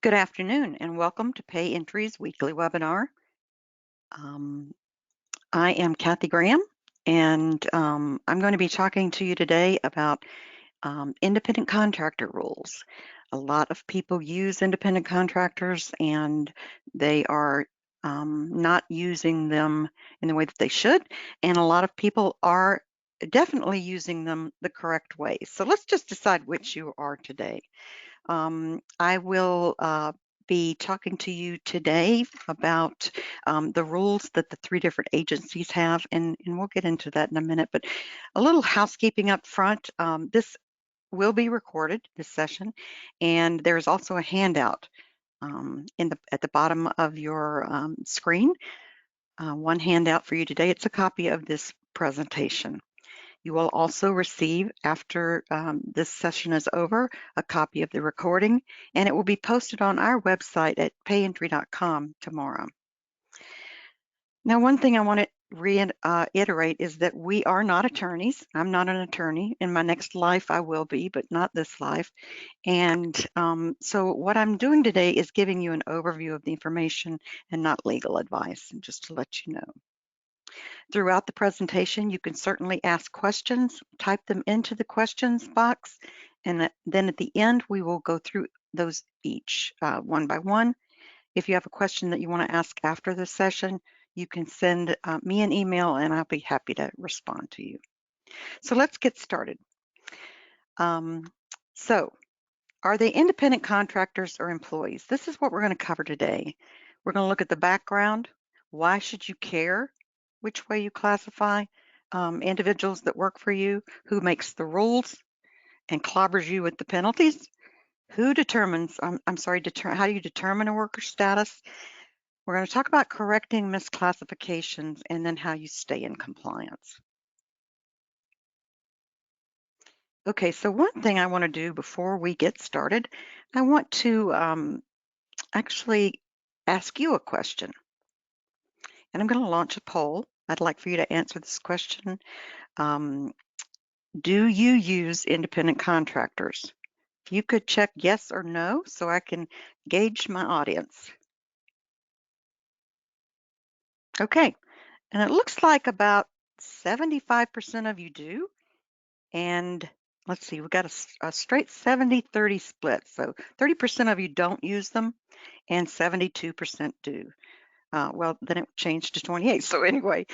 Good afternoon and welcome to Pay Entry's weekly webinar. Um, I am Kathy Graham and I'm going to be talking to you today about independent contractor rules. A lot of people use independent contractors and they are not using them in the way that they should, and a lot of people are definitely using them the correct way. So let's just decide which you are today. I will be talking to you today about the rules that the three different agencies have, and we'll get into that in a minute. But a little housekeeping up front. This will be recorded, this session, and there's also a handout at the bottom of your screen. One handout for you today. It's a copy of this presentation. You will also receive, after this session is over, a copy of the recording, and it will be posted on our website at payentry.com tomorrow. Now, one thing I want to reiterate is that we are not attorneys. I'm not an attorney. In my next life, I will be, but not this life. And so what I'm doing today is giving you an overview of the information and not legal advice, and just to let you know. Throughout the presentation, you can certainly ask questions, type them into the questions box, and then at the end, we will go through those each one by one. If you have a question that you want to ask after the session, you can send me an email and I'll be happy to respond to you. So let's get started. So are they independent contractors or employees? This is what we're going to cover today. We're going to look at the background. Why should you care which way you classify individuals that work for you? Who makes the rules and clobbers you with the penalties? Who determines, how do you determine a worker status? We're going to talk about correcting misclassifications and then how you stay in compliance. Okay, so one thing I want to do before we get started, I want to actually ask you a question. And I'm going to launch a poll. I'd like for you to answer this question. Do you use independent contractors? If you could check yes or no so I can gauge my audience. Okay, and it looks like about 75% of you do. And let's see, we've got a straight 70-30 split. So 30% of you don't use them and 72% do. Well, then it changed to 28. So anyway,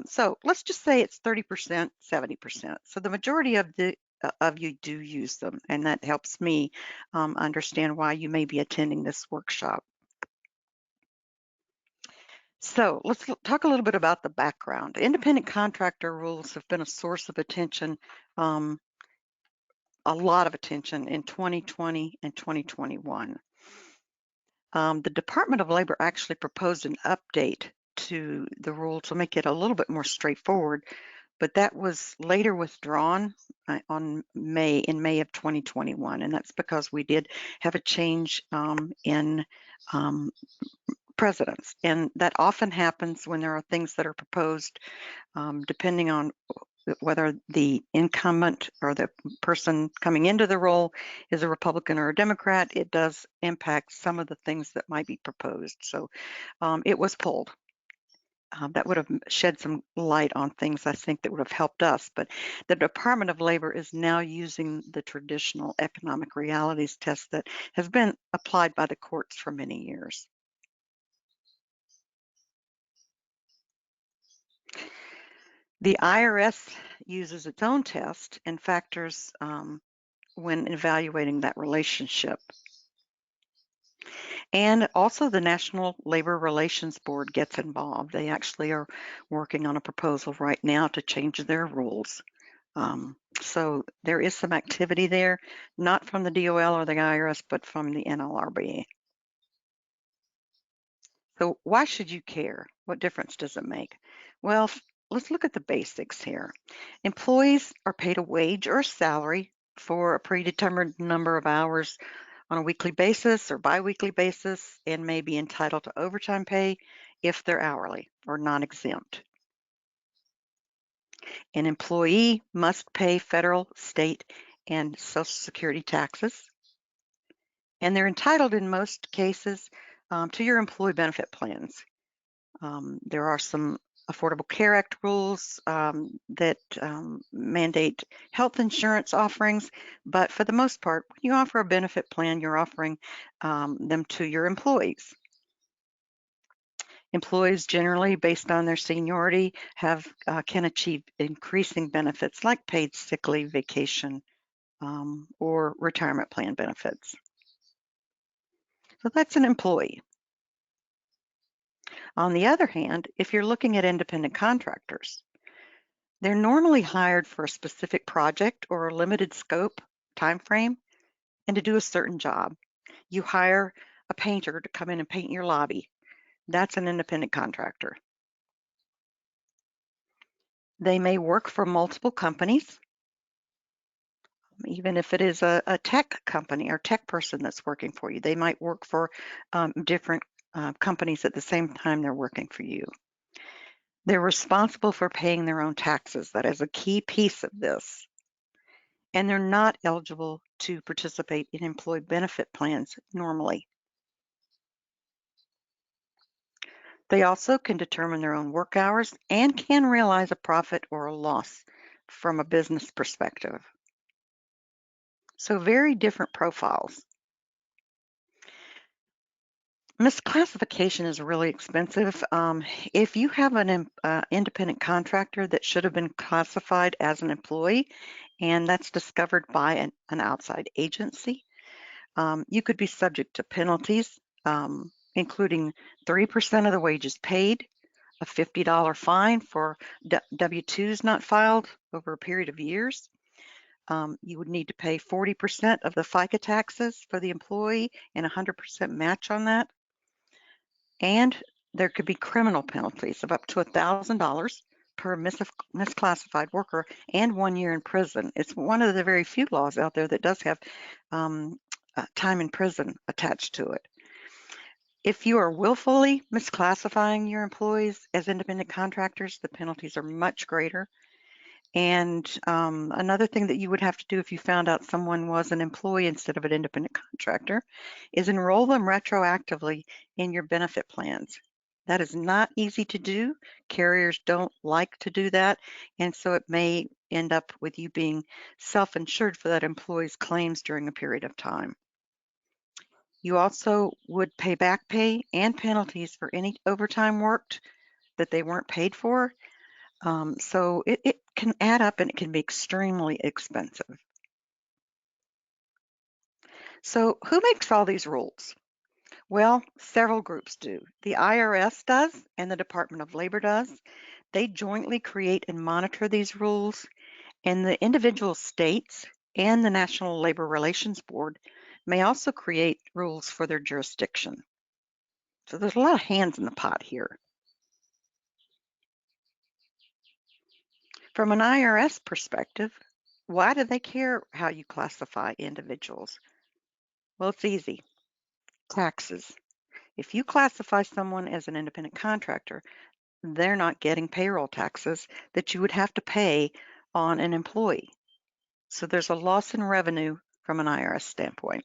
so let's just say it's 30%, 70%. So the majority of you do use them, and that helps me understand why you may be attending this workshop. So let's talk a little bit about the background. Independent contractor rules have been a source of attention, a lot of attention in 2020 and 2021. The Department of Labor actually proposed an update to the rule to make it a little bit more straightforward, but that was later withdrawn in May of 2021, and that's because we did have a change in presidents, and that often happens when there are things that are proposed, depending on whether the incumbent or the person coming into the role is a Republican or a Democrat. It does impact some of the things that might be proposed. So it was pulled. That would have shed some light on things, I think, that would have helped us. But the Department of Labor is now using the traditional economic realities test that has been applied by the courts for many years. The IRS uses its own test and factors when evaluating that relationship. And also the National Labor Relations Board gets involved. They actually are working on a proposal right now to change their rules. So there is some activity there, not from the DOL or the IRS, but from the NLRB. So why should you care? What difference does it make? Well, let's look at the basics here. Employees are paid a wage or a salary for a predetermined number of hours on a weekly basis or biweekly basis, and may be entitled to overtime pay if they're hourly or non-exempt. An employee must pay federal, state, and Social Security taxes. and they're entitled in most cases to your employee benefit plans. There are some Affordable Care Act rules that mandate health insurance offerings, but for the most part, when you offer a benefit plan, you're offering them to your employees. Employees generally, based on their seniority, can achieve increasing benefits like paid sick leave, vacation, or retirement plan benefits. So that's an employee. On the other hand, if you're looking at independent contractors, they're normally hired for a specific project or a limited scope, time frame, and to do a certain job. You hire a painter to come in and paint your lobby. That's an independent contractor. They may work for multiple companies, even if it is a tech company or tech person that's working for you. They might work for different companies at the same time they're working for you. They're responsible for paying their own taxes. That is a key piece of this. And they're not eligible to participate in employee benefit plans normally. They also can determine their own work hours and can realize a profit or a loss from a business perspective. So very different profiles. Misclassification is really expensive. If you have an independent contractor that should have been classified as an employee, and that's discovered by an outside agency, you could be subject to penalties, including 3% of the wages paid, a $50 fine for W-2s not filed over a period of years. You would need to pay 40% of the FICA taxes for the employee and 100% match on that. And there could be criminal penalties of up to $1,000 per misclassified worker and 1 year in prison. It's one of the very few laws out there that does have time in prison attached to it. If you are willfully misclassifying your employees as independent contractors, the penalties are much greater. And another thing that you would have to do if you found out someone was an employee instead of an independent contractor is enroll them retroactively in your benefit plans. That is not easy to do. Carriers don't like to do that, and so it may end up with you being self-insured for that employee's claims during a period of time. You also would pay back pay and penalties for any overtime worked that they weren't paid for. So it can add up and it can be extremely expensive. So who makes all these rules? Well, several groups do. The IRS does and the Department of Labor does. They jointly create and monitor these rules, and the individual states and the National Labor Relations Board may also create rules for their jurisdiction. So there's a lot of hands in the pot here. From an IRS perspective, why do they care how you classify individuals? Well, it's easy. Taxes. If you classify someone as an independent contractor, they're not getting payroll taxes that you would have to pay on an employee. So there's a loss in revenue from an IRS standpoint.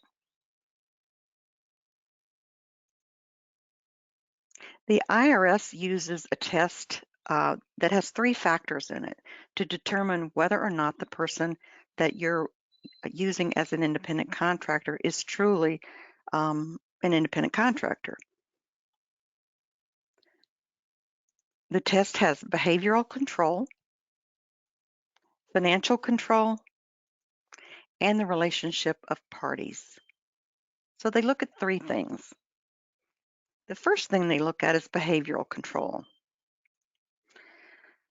The IRS uses a test that has 3 factors in it to determine whether or not the person that you're using as an independent contractor is truly an independent contractor. The test has behavioral control, financial control, and the relationship of parties. So they look at 3 things. The first thing they look at is behavioral control.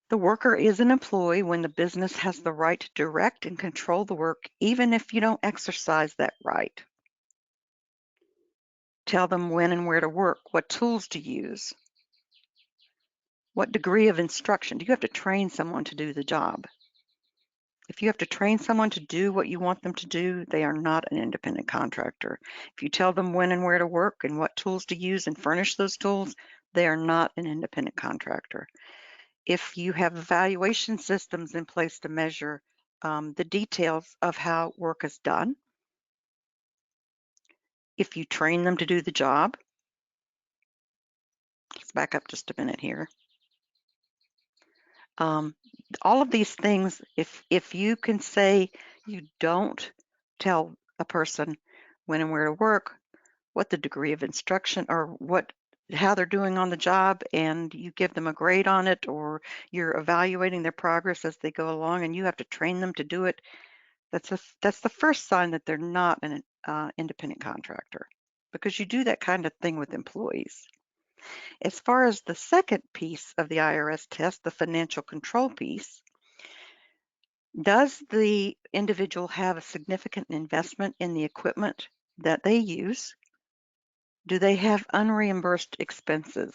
The worker is an employee when the business has the right to direct and control the work, even if you don't exercise that right. Tell them when and where to work, what tools to use, what degree of instruction. Do you have to train someone to do the job? If you have to train someone to do what you want them to do, they are not an independent contractor. If you tell them when and where to work and what tools to use and furnish those tools, they are not an independent contractor. If you have evaluation systems in place to measure the details of how work is done, if you train them to do the job. Let's back up just a minute here. All of these things, if you can say you don't tell a person when and where to work, what the degree of instruction or how they're doing on the job, and you give them a grade on it, or you're evaluating their progress as they go along and you have to train them to do it, that's the first sign that they're not an independent contractor, because you do that kind of thing with employees. As far as the second piece of the IRS test, the financial control piece, does the individual have a significant investment in the equipment that they use? Do they have unreimbursed expenses?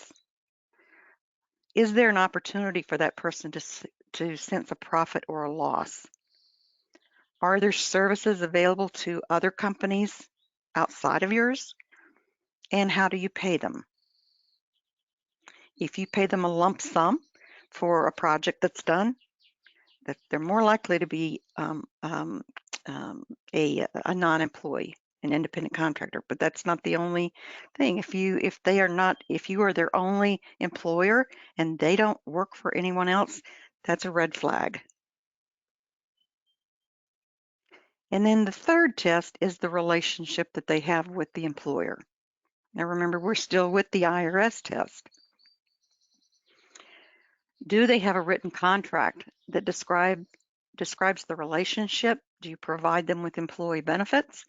Is there an opportunity for that person to sense a profit or a loss? Are there services available to other companies outside of yours? And how do you pay them? If you pay them a lump sum for a project that's done, that they're more likely to be a non-employee, an independent contractor. But that's not the only thing. If you are their only employer and they don't work for anyone else, that's a red flag. And then the third test is the relationship that they have with the employer. Now remember, we're still with the IRS test. Do they have a written contract that describes the relationship? Do you provide them with employee benefits?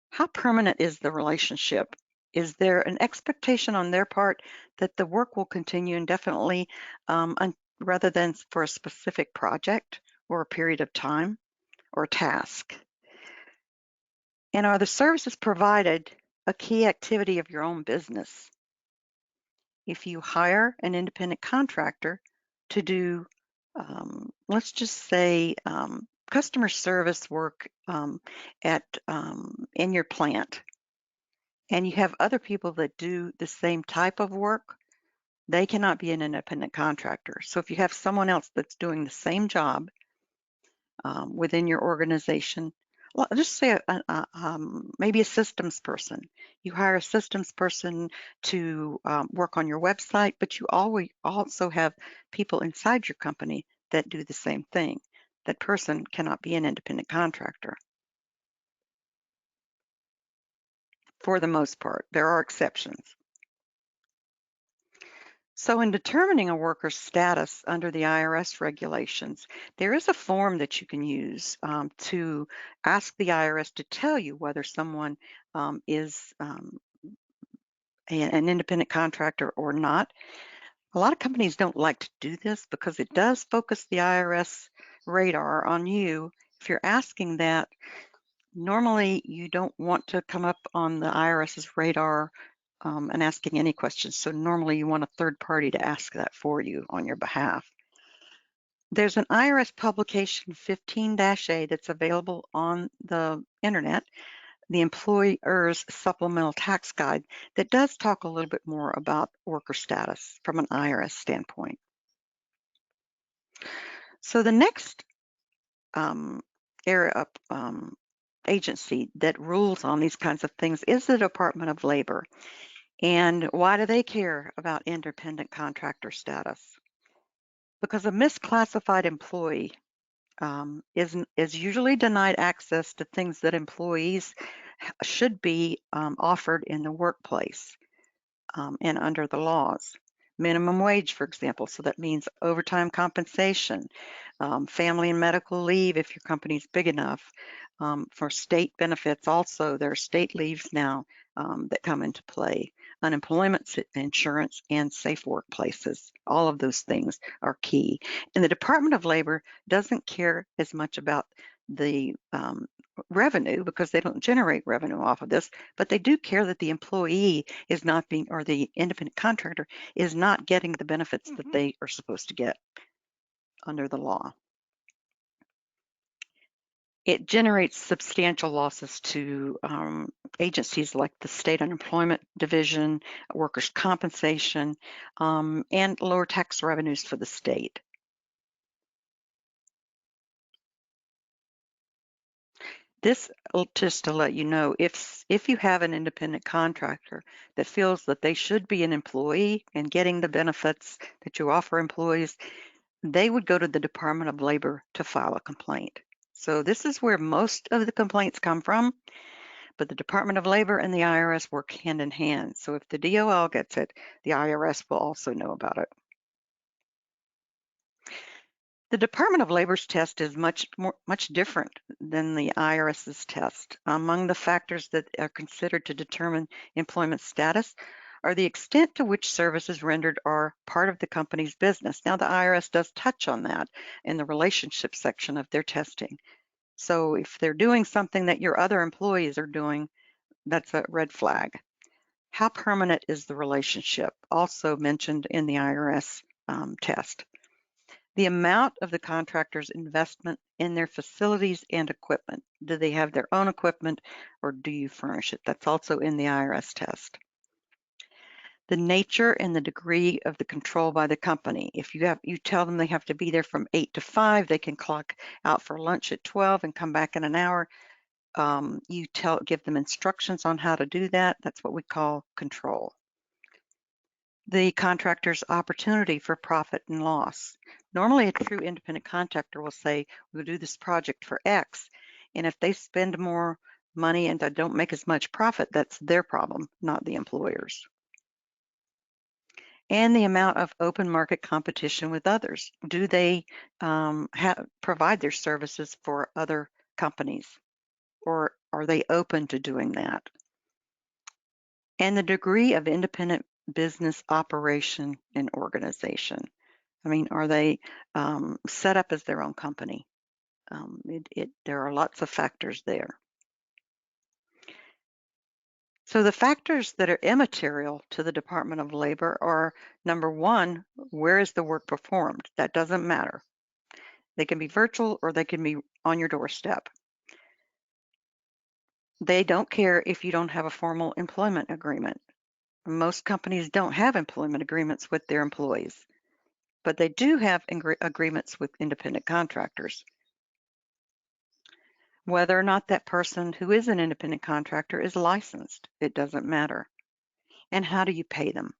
How permanent is the relationship? Is there an expectation on their part that the work will continue indefinitely rather than for a specific project or a period of time or task? And are the services provided a key activity of your own business? If you hire an independent contractor to do, let's just say, customer service work in your plant, and you have other people that do the same type of work, they cannot be an independent contractor. So if you have someone else that's doing the same job within your organization, well, just say maybe a systems person. You hire a systems person to work on your website, but you always also have people inside your company that do the same thing. That person cannot be an independent contractor for the most part. There are exceptions. So in determining a worker's status under the IRS regulations, there is a form that you can use to ask the IRS to tell you whether someone is an independent contractor or not. A lot of companies don't like to do this because it does focus the IRS radar on you. If you're asking that, normally you don't want to come up on the IRS's radar and asking any questions. So normally you want a third party to ask that for you on your behalf. There's an IRS publication 15-A that's available on the internet, the Employer's Supplemental Tax Guide, that does talk a little bit more about worker status from an IRS standpoint. So the next area of agency that rules on these kinds of things is the Department of Labor. And why do they care about independent contractor status? Because a misclassified employee is usually denied access to things that employees should be offered in the workplace and under the laws. Minimum wage, for example, so that means overtime compensation, family and medical leave if your company's big enough. For state benefits also, there are state leaves now that come into play. Unemployment insurance and safe workplaces, all of those things are key. And the Department of Labor doesn't care as much about the revenue because they don't generate revenue off of this, but they do care that the employee is not being, or the independent contractor is not getting the benefits that they are supposed to get under the law. It generates substantial losses to agencies like the State Unemployment Division, Workers' Compensation, and lower tax revenues for the state. This, just to let you know, if you have an independent contractor that feels that they should be an employee and getting the benefits that you offer employees, they would go to the Department of Labor to file a complaint. So this is where most of the complaints come from, but the Department of Labor and the IRS work hand in hand. So if the DOL gets it, the IRS will also know about it. The Department of Labor's test is much different than the IRS's test. Among the factors that are considered to determine employment status are the extent to which services rendered are part of the company's business. Now, the IRS does touch on that in the relationship section of their testing. So if they're doing something that your other employees are doing, that's a red flag. How permanent is the relationship? Also mentioned in the IRS test. The amount of the contractor's investment in their facilities and equipment. Do they have their own equipment or do you furnish it? That's also in the IRS test. The nature and the degree of the control by the company. If you tell them they have to be there from 8 to 5, they can clock out for lunch at 12 and come back in an hour. You give them instructions on how to do that. That's what we call control. The contractor's opportunity for profit and loss. Normally, a true independent contractor will say, we'll do this project for X, and if they spend more money and don't make as much profit, that's their problem, not the employer's. And the amount of open market competition with others. Do they provide their services for other companies, or are they open to doing that? And the degree of independent business operation and organization. I mean, are they set up as their own company? There are lots of factors there. So the factors that are immaterial to the Department of Labor are, number one, where is the work performed? That doesn't matter. They can be virtual or they can be on your doorstep. They don't care if you don't have a formal employment agreement. Most companies don't have employment agreements with their employees, but they do have agreements with independent contractors. Whether or not that person who is an independent contractor is licensed, it doesn't matter. And how do you pay them?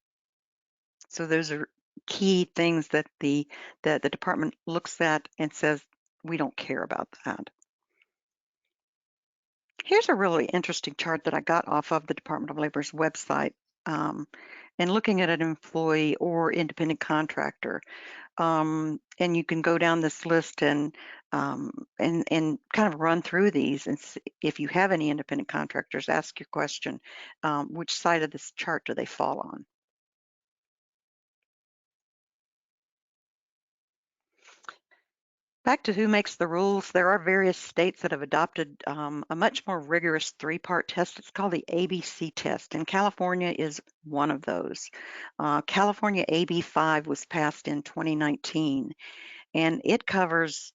So those are key things that the department looks at and says, we don't care about that. Here's a really interesting chart that I got off of the Department of Labor's website. And looking at an employee or independent contractor, and you can go down this list and kind of run through these, and if you have any independent contractors, ask your question, which side of this chart do they fall on? Back to who makes the rules, there are various states that have adopted a much more rigorous three-part test. It's called the ABC test, and California is one of those. California AB 5 was passed in 2019, and it covers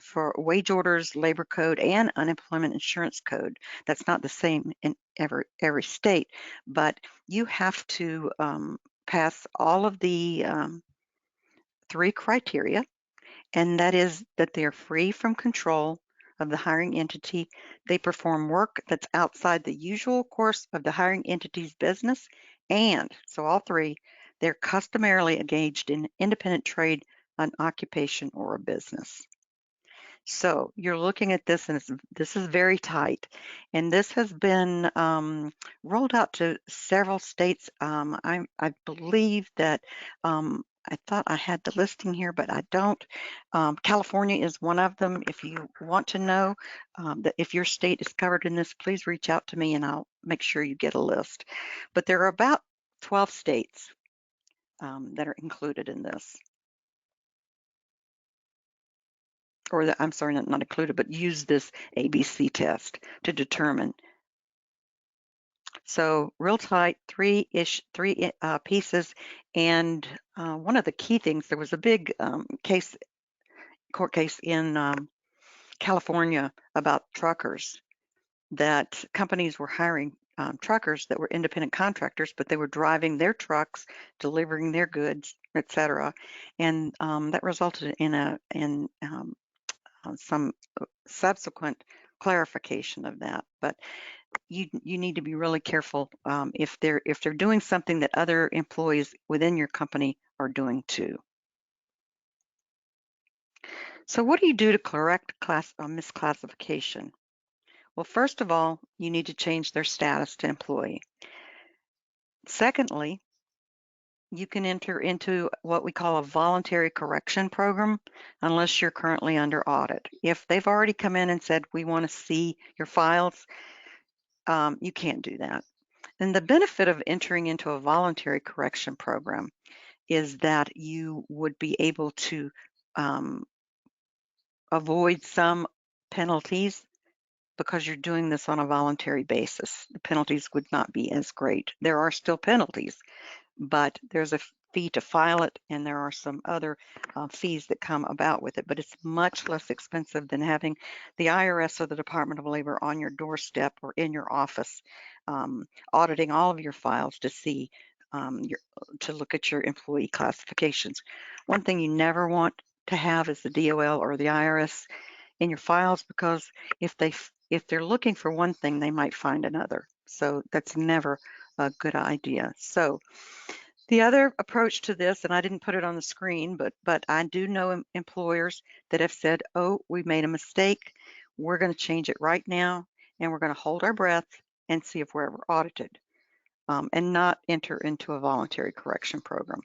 for wage orders, labor code, and unemployment insurance code. That's not the same in every state, but you have to pass all of the three criteria, and that is that they are free from control of the hiring entity. They perform work that's outside the usual course of the hiring entity's business, and so all three, they're customarily engaged in independent trade, an occupation, or a business. So you're looking at this, and this is very tight, and this has been rolled out to several states. I believe that I thought I had the listing here, but I don't. California is one of them. If you want to know that if your state is covered in this, please reach out to me, and I'll make sure you get a list. But there are about 12 states that are included in this. Or I'm sorry, not included, but use this ABC test to determine. So real tight, three pieces, and one of the key things, there was a big court case in California about truckers, that companies were hiring truckers that were independent contractors, but they were driving their trucks, delivering their goods, etc., and that resulted in some subsequent clarification of that. But you need to be really careful if they're doing something that other employees within your company are doing too. So what do you do to correct misclassification? Well, first of all, you need to change their status to employee. Secondly, you can enter into what we call a voluntary correction program unless you're currently under audit. If they've already come in and said, we want to see your files, you can't do that. And the benefit of entering into a voluntary correction program is that you would be able to avoid some penalties because you're doing this on a voluntary basis. The penalties would not be as great. There are still penalties, but there's a fee to file it, and there are some other fees that come about with it, but it's much less expensive than having the IRS or the Department of Labor on your doorstep or in your office auditing all of your files to see to look at your employee classifications. One thing you never want to have is the DOL or the IRS in your files, because if they're looking for one thing, they might find another. So that's never a good idea. So the other approach to this, and I didn't put it on the screen, but I do know employers that have said, oh, we made a mistake. We're going to change it right now, and we're going to hold our breath and see if we're ever audited, and not enter into a voluntary correction program.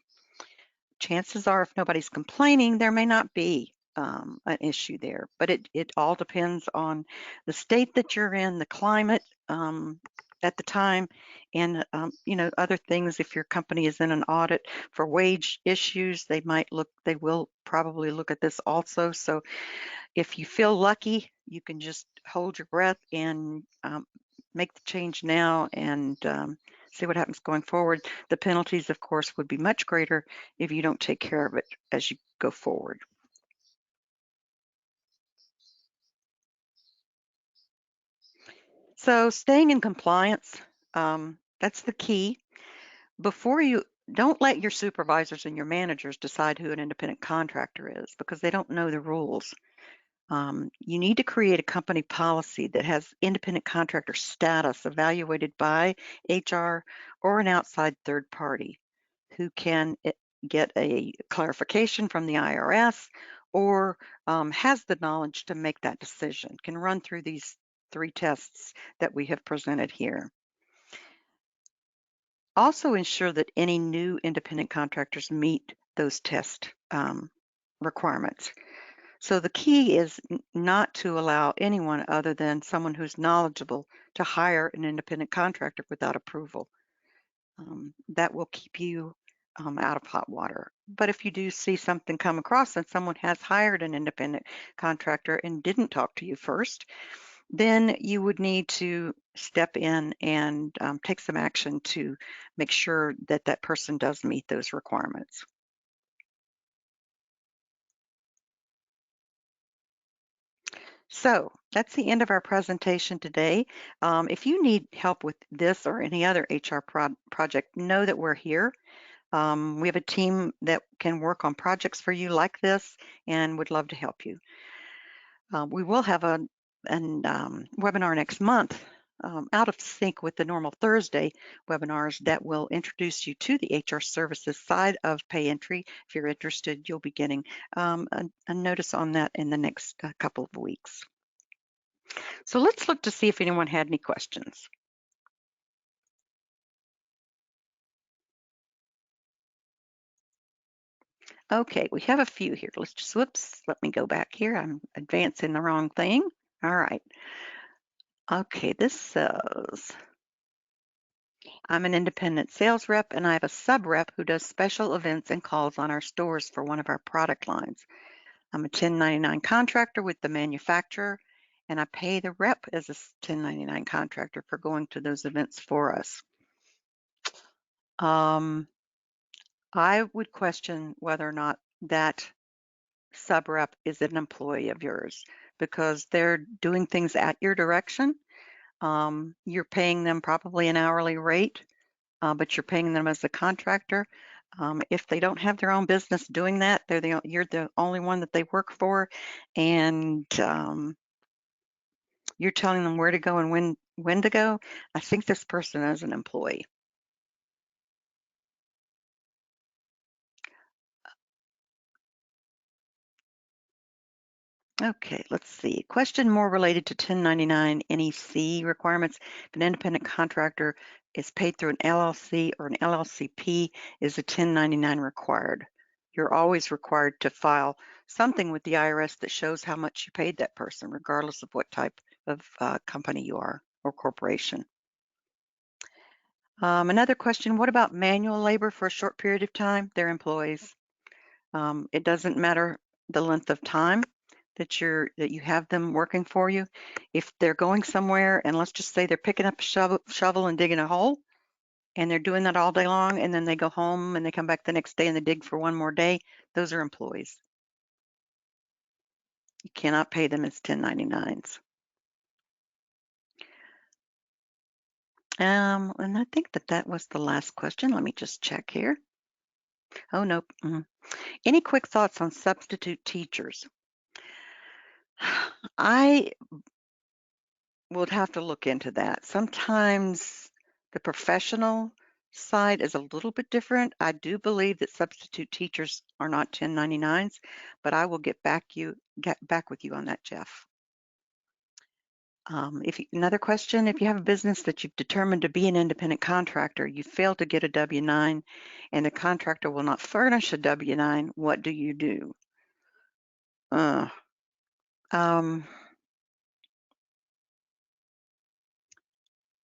Chances are, if nobody's complaining, there may not be an issue there, but it all depends on the state that you're in, the climate at the time, and other things. If your company is in an audit for wage issues, they will probably look at this also. So if you feel lucky, you can just hold your breath and make the change now and see what happens going forward. The penalties, of course, would be much greater if you don't take care of it as you go forward. So staying in compliance, that's the key. Don't let your supervisors and your managers decide who an independent contractor is, because they don't know the rules. You need to create a company policy that has independent contractor status evaluated by HR or an outside third party who can get a clarification from the IRS or has the knowledge to make that decision, can run through these 3 tests that we have presented here. Also ensure that any new independent contractors meet those test requirements. So the key is not to allow anyone other than someone who's knowledgeable to hire an independent contractor without approval. That will keep you out of hot water. But if you do see something come across and someone has hired an independent contractor and didn't talk to you first, then you would need to step in and take some action to make sure that that person does meet those requirements. So that's the end of our presentation today. If you need help with this or any other HR project, know that we're here. We have a team that can work on projects for you like this and would love to help you. We will have a webinar next month, out of sync with the normal Thursday webinars, that will introduce you to the HR services side of pay entry. If you're interested, you'll be getting a notice on that in the next couple of weeks. So let's look to see if anyone had any questions. Okay, we have a few here. Let's just, whoops, let me go back here. I'm advancing the wrong thing. All right. Okay, this says, I'm an independent sales rep and I have a sub rep who does special events and calls on our stores for one of our product lines. I'm a 1099 contractor with the manufacturer, and I pay the rep as a 1099 contractor for going to those events for us. I would question whether or not that sub rep is an employee of yours, because they're doing things at your direction. You're paying them probably an hourly rate, but you're paying them as a contractor. If they don't have their own business doing that, you're the only one that they work for, and you're telling them where to go and when to go. I think this person is an employee. Okay, let's see. Question more related to 1099 NEC requirements. If an independent contractor is paid through an LLC or an LLCP, is a 1099 required? You're always required to file something with the IRS that shows how much you paid that person, regardless of what type of company you are or corporation. Another question, what about manual labor for a short period of time? They're employees. It doesn't matter the length of time that you have them working for you. If they're going somewhere, and let's just say they're picking up a shovel and digging a hole, and they're doing that all day long, and then they go home and they come back the next day and they dig for one more day, those are employees. You cannot pay them as 1099s. And I think that was the last question. Let me just check here. Oh, nope. Any quick thoughts on substitute teachers? I would have to look into that. Sometimes the professional side is a little bit different. I do believe that substitute teachers are not 1099s, but I will get back with you on that, Jeff. Another question, if you have a business that you've determined to be an independent contractor, you fail to get a W-9 and the contractor will not furnish a W-9, what do you do?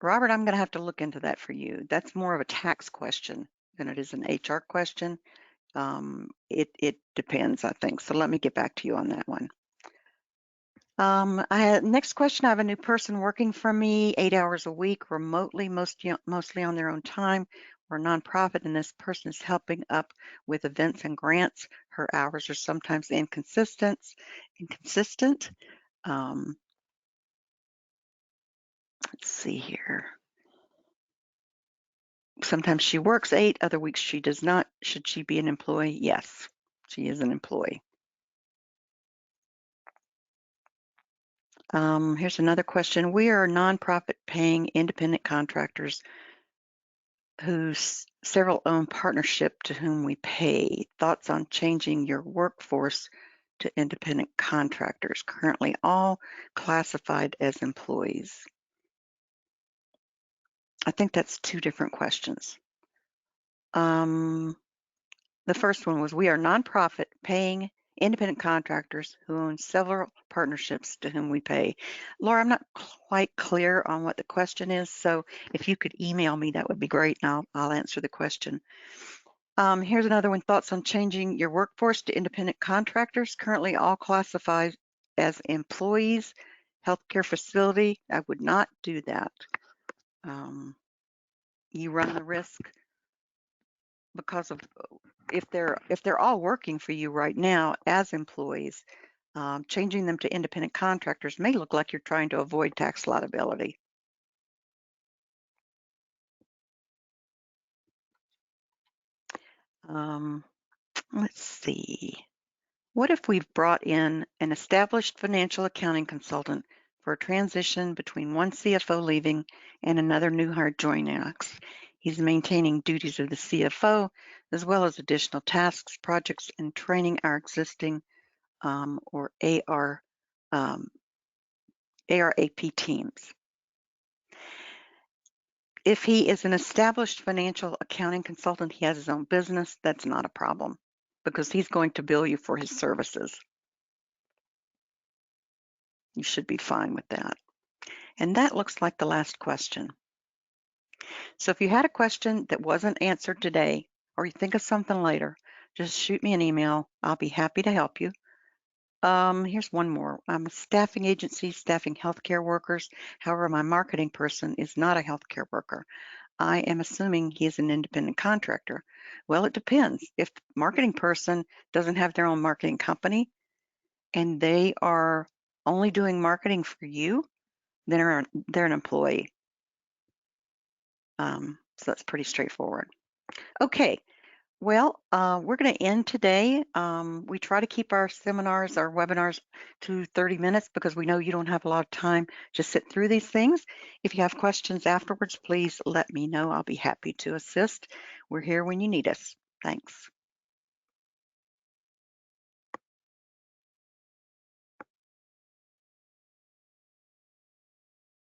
Robert, I'm going to have to look into that for you. That's more of a tax question than it is an HR question. It depends, I think. So let me get back to you on that one. Next question, I have a new person working for me 8 hours a week remotely, mostly on their own time. We're a nonprofit, and this person is helping up with events and grants. Her hours are sometimes inconsistent. Let's see here. Sometimes she works 8, other weeks she does not. Should she be an employee? Yes, she is an employee. Here's another question. We are a nonprofit paying independent contractors whose several own partnership to whom we pay. Thoughts on changing your workforce to independent contractors, currently all classified as employees? I think that's 2 different questions. The first one was, we are nonprofit paying independent contractors who own several partnerships to whom we pay. Laura, I'm not quite clear on what the question is, so if you could email me, that would be great, and I'll answer the question. Here's another one, thoughts on changing your workforce to independent contractors, currently all classified as employees. Healthcare facility, I would not do that. You run the risk because of if they're all working for you right now as employees, changing them to independent contractors may look like you're trying to avoid tax liability. Let's see. What if we've brought in an established financial accounting consultant for a transition between one CFO leaving and another new hire joining us? He's maintaining duties of the CFO, as well as additional tasks, projects, and training our existing or ARAP teams. If he is an established financial accounting consultant, he has his own business, that's not a problem because he's going to bill you for his services. You should be fine with that. And that looks like the last question. So if you had a question that wasn't answered today, or you think of something later, just shoot me an email. I'll be happy to help you. Here's one more. I'm a staffing agency, staffing healthcare workers. However, my marketing person is not a healthcare worker. I am assuming he is an independent contractor. Well, it depends. If the marketing person doesn't have their own marketing company and they are only doing marketing for you, then they're an employee. So that's pretty straightforward. Okay, We're going to end today. We try to keep our seminars, our webinars to 30 minutes because we know you don't have a lot of time to sit through these things. If you have questions afterwards, please let me know. I'll be happy to assist. We're here when you need us. Thanks.